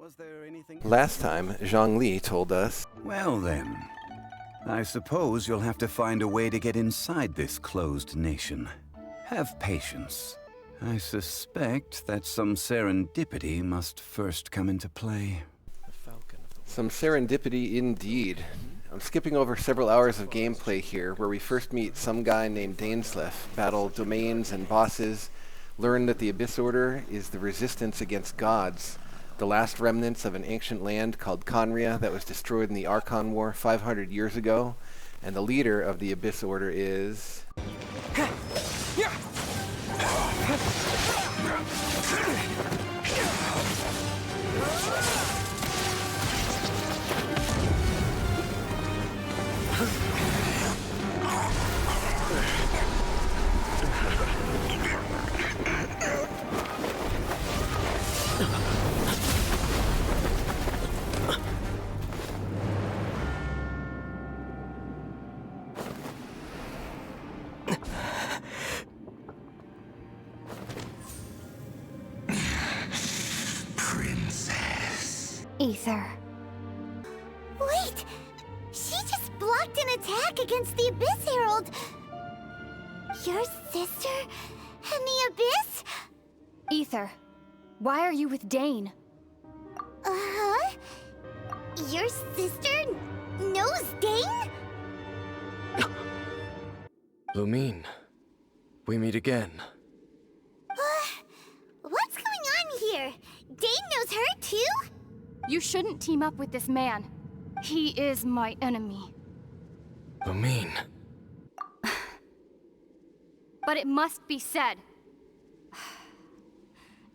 Was there anything... Last time, Zhongli told us... Well then, I suppose you'll have to find a way to get inside this closed nation. Have patience. I suspect that some serendipity must first come into play. Some serendipity indeed. I'm skipping over several hours of gameplay here, where we first meet some guy named Dainsleif, battle domains and bosses, learn that the Abyss Order is the resistance against gods, the last remnants of an ancient land called Khaenri'ah that was destroyed in the Archon War 500 years ago, and the leader of the Abyss Order is... Aether. Wait! She just blocked an attack against the Abyss Herald! Your sister and the Abyss? Aether, why are you with Dane? Uh-huh? Your sister knows Dane? Lumine, we meet again. What's going on here? Dane knows her too? You shouldn't team up with this man. He is my enemy. Lumine. But it must be said.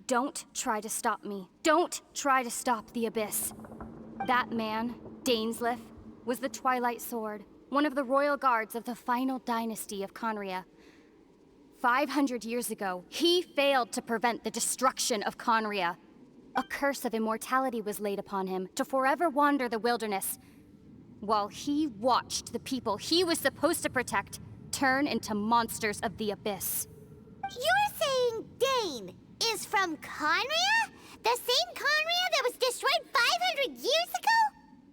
Don't try to stop me. Don't try to stop the Abyss. That man, Dainsleif, was the Twilight Sword, one of the royal guards of the final dynasty of Khaenri'ah. 500 years ago, he failed to prevent the destruction of Khaenri'ah. A curse of immortality was laid upon him to forever wander the wilderness, while he watched the people he was supposed to protect turn into monsters of the Abyss. You're saying Dane is from Khaenri'ah? The same Khaenri'ah that was destroyed 500 years ago?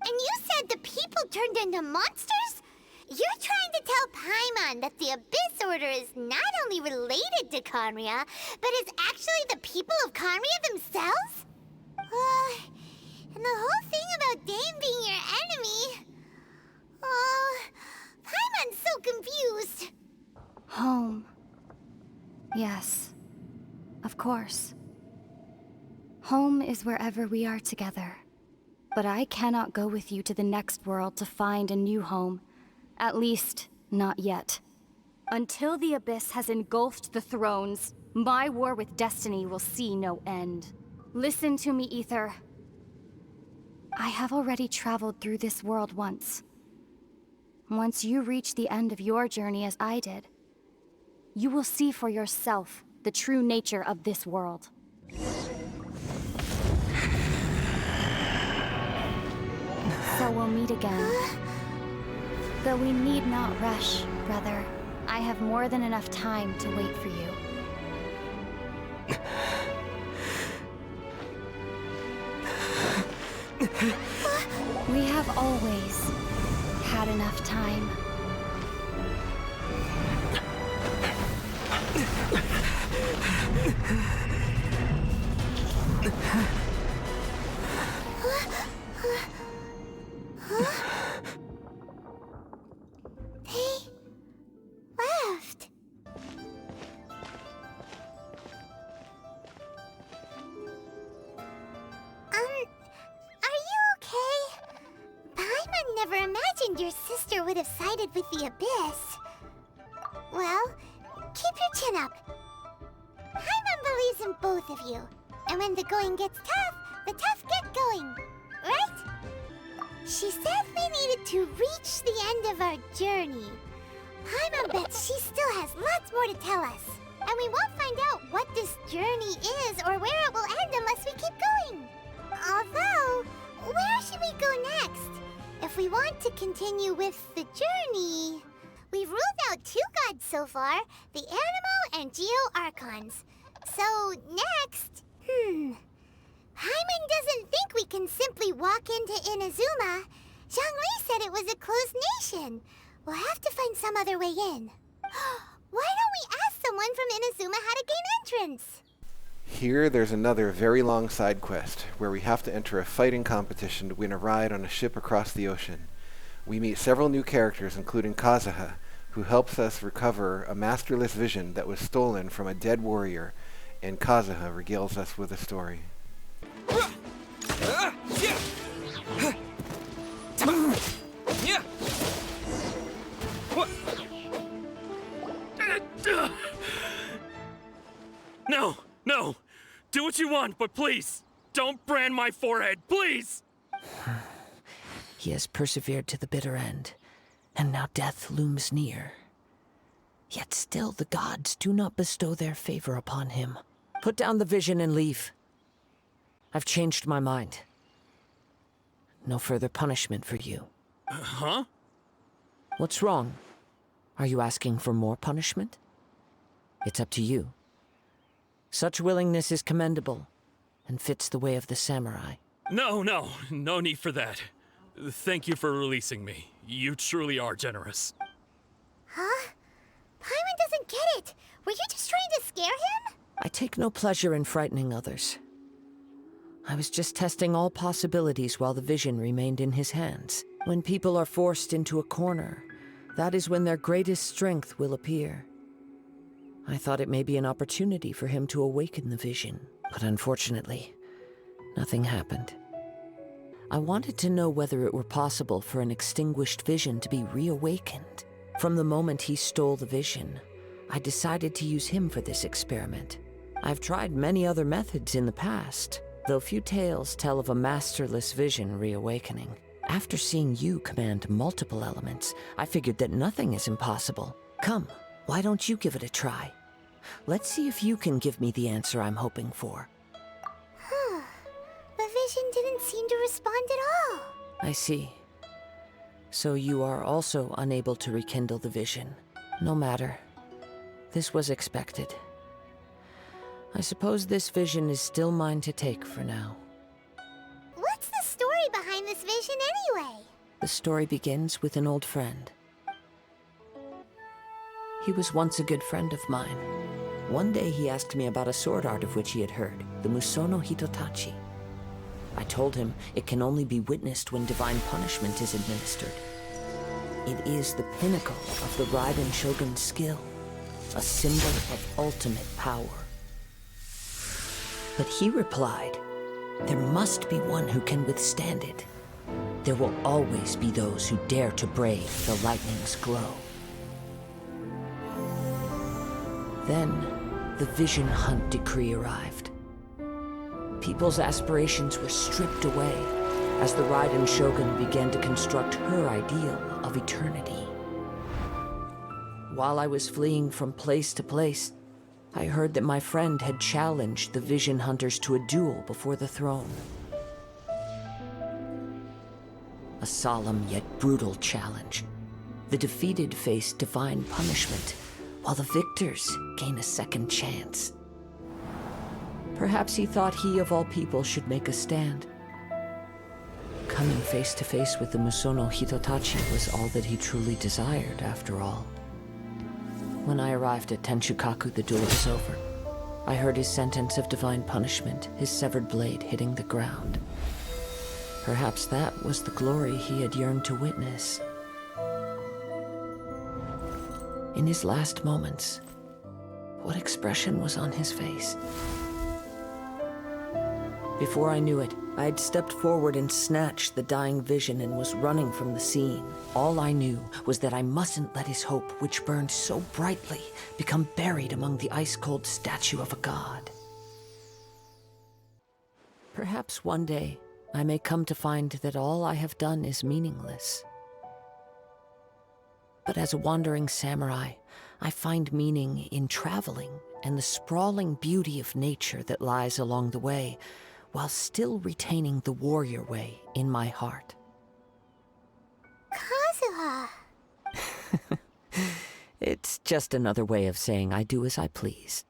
And you said the people turned into monsters? You're trying to tell Paimon that the Abyss Order is not only related to Khaenri'ah, but is actually the people of Khaenri'ah themselves? And the whole thing about Dane being your enemy... Paimon's so confused. Home. Yes. Of course. Home is wherever we are together. But I cannot go with you to the next world to find a new home. At least, not yet. Until the Abyss has engulfed the thrones, my war with destiny will see no end. Listen to me, Aether. I have already traveled through this world once. Once you reach the end of your journey as I did, you will see for yourself the true nature of this world. So we'll meet again. Though we need not rush, brother. I have more than enough time to wait for you. We have always had enough time. They left. Are you okay? Paimon never imagined your sister would have sided with the Abyss. Well, keep your chin up. Paimon believes in both of you. And when the going gets tough, the tough get going. Right? She said we needed to reach the end of our journey. Paimon bets she still has lots more to tell us. And we won't find out what this journey is or where it will end unless we keep going. Although, where should we go next? If we want to continue with the journey... We've ruled out 2 gods so far, the Animo and Geo Archons. So, next... Paimon doesn't think we can simply walk into Inazuma, Zhongli said it was a closed nation. We'll have to find some other way in. Why don't we ask someone from Inazuma how to gain entrance? Here, there's another very long side quest, where we have to enter a fighting competition to win a ride on a ship across the ocean. We meet several new characters, including Khaenri'ah, who helps us recover a masterless vision that was stolen from a dead warrior, and Khaenri'ah regales us with a story. No, no! Do what you want, but please, don't brand my forehead, please! He has persevered to the bitter end, and now death looms near. Yet still the gods do not bestow their favor upon him. Put down the vision and leave. I've changed my mind. No further punishment for you. Huh? What's wrong? Are you asking for more punishment? It's up to you. Such willingness is commendable, and fits the way of the samurai. No need for that. Thank you for releasing me. You truly are generous. Huh? Paimon doesn't get it. Were you just trying to scare him? I take no pleasure in frightening others. I was just testing all possibilities while the vision remained in his hands. When people are forced into a corner, that is when their greatest strength will appear. I thought it may be an opportunity for him to awaken the vision, but unfortunately, nothing happened. I wanted to know whether it were possible for an extinguished vision to be reawakened. From the moment he stole the vision, I decided to use him for this experiment. I've tried many other methods in the past, though few tales tell of a masterless vision reawakening. After seeing you command multiple elements, I figured that nothing is impossible. Come, why don't you give it a try? Let's see if you can give me the answer I'm hoping for. The vision didn't seem to respond at all. I see. So you are also unable to rekindle the vision. No matter. This was expected. I suppose this vision is still mine to take for now. What's the story behind this vision anyway? The story begins with an old friend. He was once a good friend of mine. One day he asked me about a sword art of which he had heard, the Musono Hitotachi. I told him it can only be witnessed when divine punishment is administered. It is the pinnacle of the Raiden Shogun's skill, a symbol of ultimate power. But he replied, there must be one who can withstand it. There will always be those who dare to brave the lightning's glow. Then, the Vision Hunt decree arrived. People's aspirations were stripped away as the Raiden Shogun began to construct her ideal of eternity. While I was fleeing from place to place, I heard that my friend had challenged the Vision Hunters to a duel before the throne. A solemn yet brutal challenge. The defeated face divine punishment, while the victors gain a second chance. Perhaps he thought he of all people should make a stand. Coming face to face with the Musono Hitotachi was all that he truly desired, after all. When I arrived at Tenshukaku, the duel was over. I heard his sentence of divine punishment, his severed blade hitting the ground. Perhaps that was the glory he had yearned to witness. In his last moments, what expression was on his face? Before I knew it, I had stepped forward and snatched the dying vision and was running from the scene. All I knew was that I mustn't let his hope, which burned so brightly, become buried among the ice-cold statue of a god. Perhaps one day, I may come to find that all I have done is meaningless. But as a wandering samurai, I find meaning in traveling and the sprawling beauty of nature that lies along the way, while still retaining the warrior way in my heart. Kazuha! It's just another way of saying I do as I please.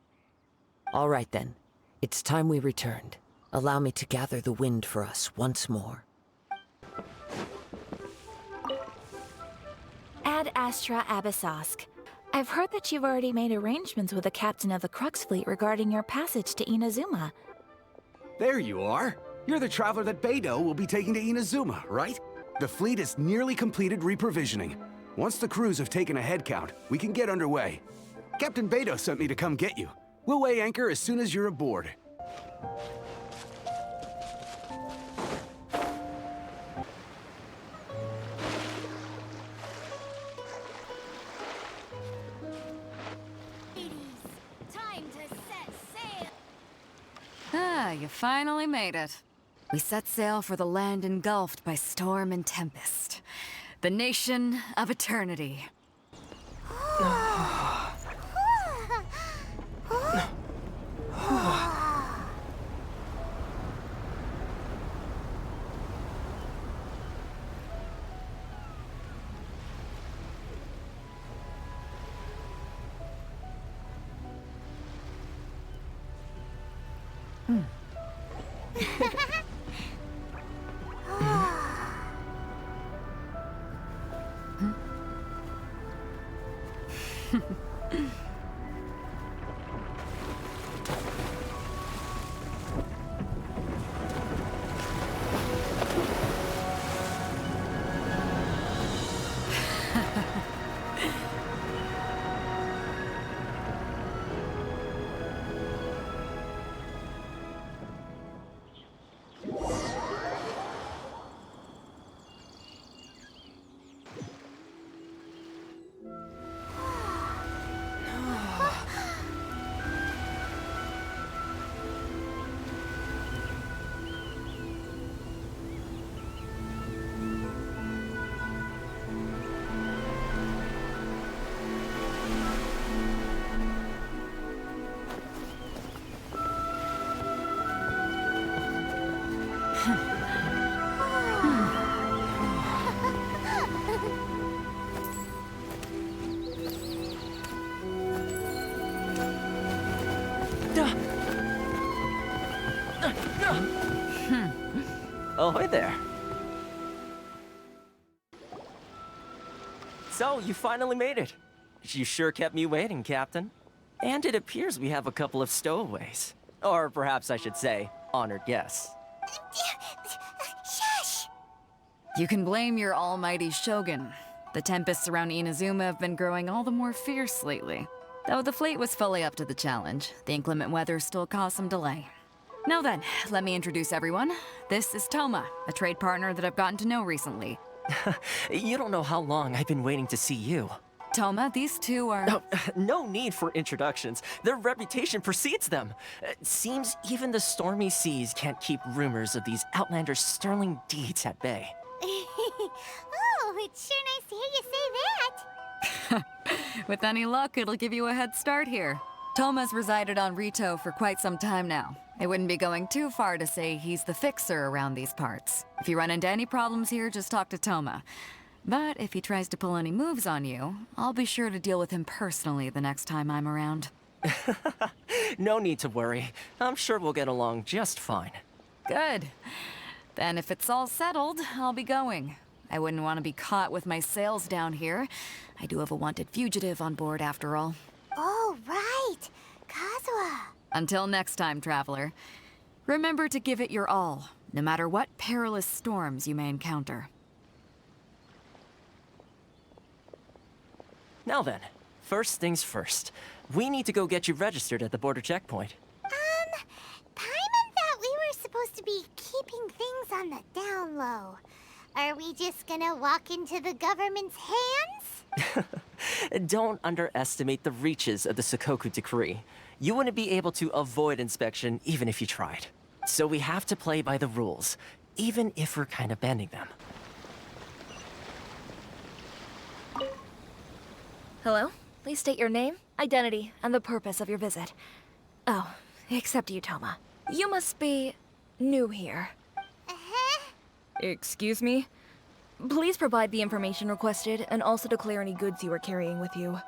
All right then, it's time we returned. Allow me to gather the wind for us once more. Ad Astra Abyssosk. I've heard that you've already made arrangements with the captain of the Crux fleet regarding your passage to Inazuma. There you are. You're the traveler that Beidou will be taking to Inazuma, right? The fleet is nearly completed reprovisioning. Once the crews have taken a head count, we can get underway. Captain Beidou sent me to come get you. We'll weigh anchor as soon as you're aboard. Ah, you finally made it. We set sail for the land engulfed by storm and tempest. The nation of eternity. Ahoy there. So, you finally made it. You sure kept me waiting, Captain. And it appears we have a couple of stowaways. Or perhaps I should say, honored guests. Shush! You can blame your almighty Shogun. The tempests around Inazuma have been growing all the more fierce lately. Though the fleet was fully up to the challenge, the inclement weather still caused some delay. Now then, let me introduce everyone. This is Toma, a trade partner that I've gotten to know recently. You don't know how long I've been waiting to see you. Toma, these two are... Oh, no need for introductions. Their reputation precedes them. Seems even the stormy seas can't keep rumors of these outlanders' sterling deeds at bay. Oh, it's sure nice to hear you say that. With any luck, it'll give you a head start here. Toma's resided on Rito for quite some time now. It wouldn't be going too far to say he's the fixer around these parts. If you run into any problems here, just talk to Toma. But if he tries to pull any moves on you, I'll be sure to deal with him personally the next time I'm around. No need to worry. I'm sure we'll get along just fine. Good. Then if it's all settled, I'll be going. I wouldn't want to be caught with my sails down here. I do have a wanted fugitive on board after all. Oh, right. Kazuha. Until next time, traveler. Remember to give it your all, no matter what perilous storms you may encounter. Now then, first things first. We need to go get you registered at the border checkpoint. Paimon thought we were supposed to be keeping things on the down low. Are we just gonna walk into the government's hands? Don't underestimate the reaches of the Sakoku Decree. You wouldn't be able to avoid inspection even if you tried. So we have to play by the rules, even if we're kind of bending them. Hello? Please state your name, identity, and the purpose of your visit. Oh, except you, Toma. You must be new here. Uh-huh. Excuse me? Please provide the information requested and also declare any goods you are carrying with you.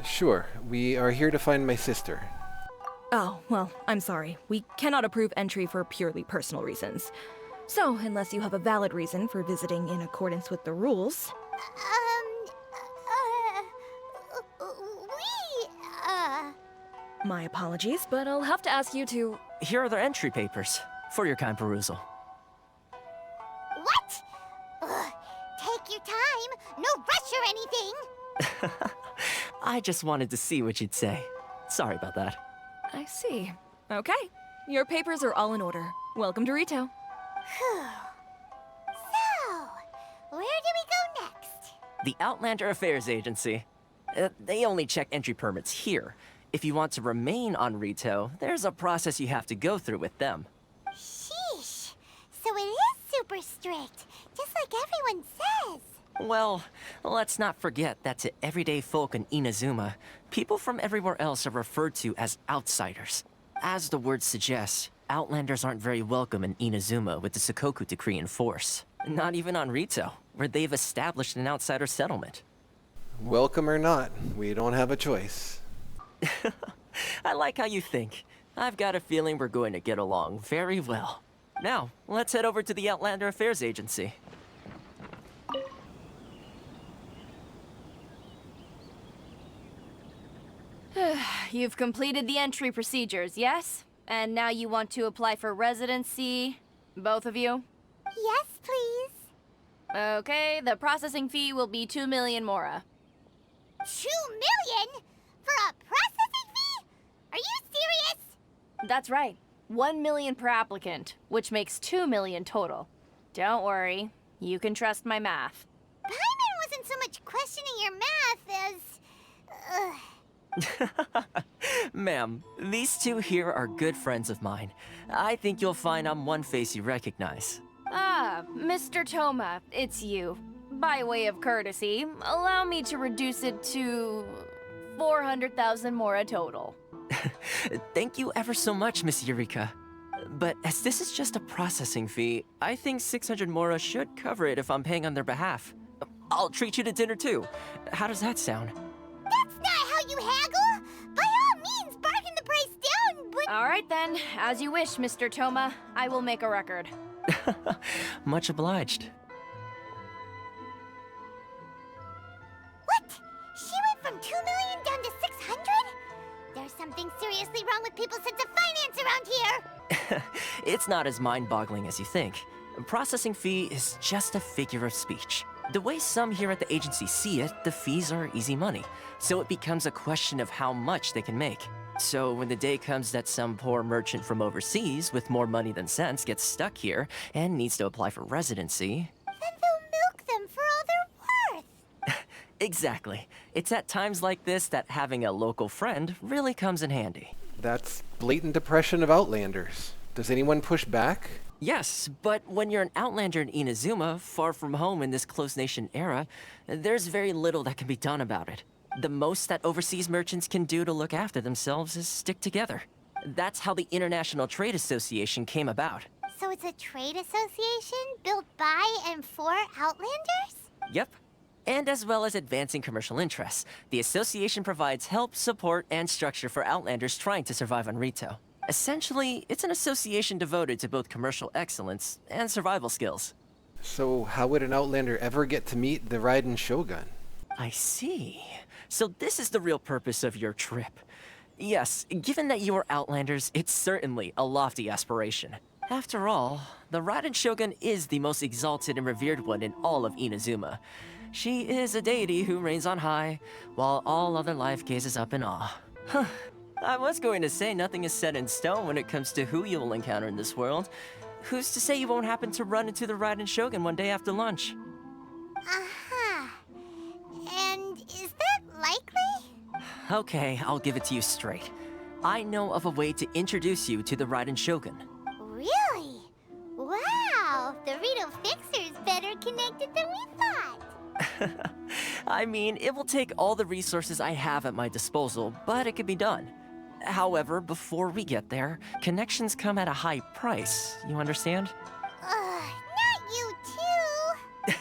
Sure, we are here to find my sister. Oh, well, I'm sorry. We cannot approve entry for purely personal reasons. So, unless you have a valid reason for visiting in accordance with the rules... My apologies, but I'll have to ask you to... Here are their entry papers, for your kind perusal. What? Ugh, take your time. No rush or anything. I just wanted to see what you'd say. Sorry about that. I see. Okay. Your papers are all in order. Welcome to Rito. Phew. So, where do we go next? The Outlander Affairs Agency. They only check entry permits here. If you want to remain on Rito, there's a process you have to go through with them. Sheesh. So it is super strict, just like everyone says. Well, let's not forget that to everyday folk in Inazuma, people from everywhere else are referred to as outsiders. As the word suggests, Outlanders aren't very welcome in Inazuma with the Sakoku Decree in force. Not even on Rito, where they've established an outsider settlement. Welcome or not, we don't have a choice. I like how you think. I've got a feeling we're going to get along very well. Now, let's head over to the Outlander Affairs Agency. You've completed the entry procedures, yes? And now you want to apply for residency? Both of you? Yes, please. Okay, the processing fee will be 2 million mora. 2 million? For a processing fee? Are you serious? That's right. 1 million per applicant, which makes 2 million total. Don't worry, you can trust my math. Paimon wasn't so much questioning your math as... Ma'am, these two here are good friends of mine. I think you'll find I'm one face you recognize. Ah, Mr. Toma, it's you. By way of courtesy, allow me to reduce it to 400,000 mora total. Thank you ever so much, Miss Eureka. But as this is just a processing fee, I think 600 mora should cover it if I'm paying on their behalf. I'll treat you to dinner too. How does that sound? That's not how you haggle! By all means, bargain the price down, but... All right then, as you wish, Mr. Toma. I will make a record. Much obliged. What? She went from 2 million down to 600? There's something seriously wrong with people's sense of finance around here! It's not as mind-boggling as you think. Processing fee is just a figure of speech. The way some here at the agency see it, the fees are easy money, so it becomes a question of how much they can make. So when the day comes that some poor merchant from overseas with more money than sense gets stuck here and needs to apply for residency... Then they'll milk them for all they're worth! Exactly. It's at times like this that having a local friend really comes in handy. That's blatant oppression of Outlanders. Does anyone push back? Yes, but when you're an outlander in Inazuma, far from home in this close nation era, there's very little that can be done about it. The most that overseas merchants can do to look after themselves is stick together. That's how the International Trade Association came about. So it's a trade association built by and for Outlanders? Yep. And as well as advancing commercial interests, the association provides help, support, and structure for Outlanders trying to survive on Rito. Essentially, it's an association devoted to both commercial excellence and survival skills. So how would an Outlander ever get to meet the Raiden Shogun? I see. So this is the real purpose of your trip. Yes, given that you are Outlanders, it's certainly a lofty aspiration. After all, the Raiden Shogun is the most exalted and revered one in all of Inazuma. She is a deity who reigns on high, while all other life gazes up in awe. Huh. I was going to say nothing is set in stone when it comes to who you will encounter in this world. Who's to say you won't happen to run into the Raiden Shogun one day after lunch? Uh-huh. And is that likely? Okay, I'll give it to you straight. I know of a way to introduce you to the Raiden Shogun. Really? Wow, the Rito Fixer's better connected than we thought. I mean, it will take all the resources I have at my disposal, but it can be done. However, before we get there, connections come at a high price, you understand? Not you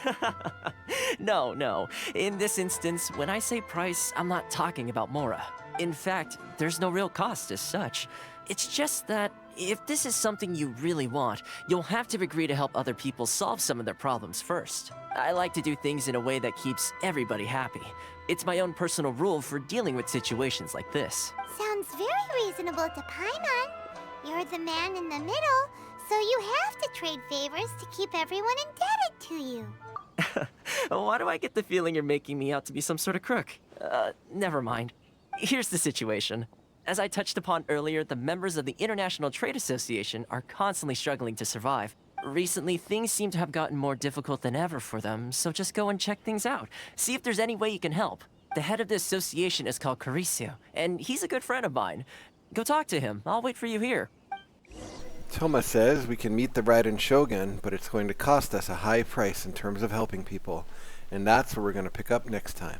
too. No. In this instance, when I say price, I'm not talking about Mora. In fact, there's no real cost as such. It's just that if this is something you really want, you'll have to agree to help other people solve some of their problems first. I like to do things in a way that keeps everybody happy. It's my own personal rule for dealing with situations like this. Sounds very reasonable to Paimon. You're the man in the middle, so you have to trade favors to keep everyone indebted to you. Why do I get the feeling you're making me out to be some sort of crook? Never mind. Here's the situation. As I touched upon earlier, the members of the International Trade Association are constantly struggling to survive. Recently, things seem to have gotten more difficult than ever for them, so just go and check things out. See if there's any way you can help. The head of the association is called Khaenri'ah, and he's a good friend of mine. Go talk to him. I'll wait for you here. Toma says we can meet the Raiden Shogun, but it's going to cost us a high price in terms of helping people. And that's where we're going to pick up next time.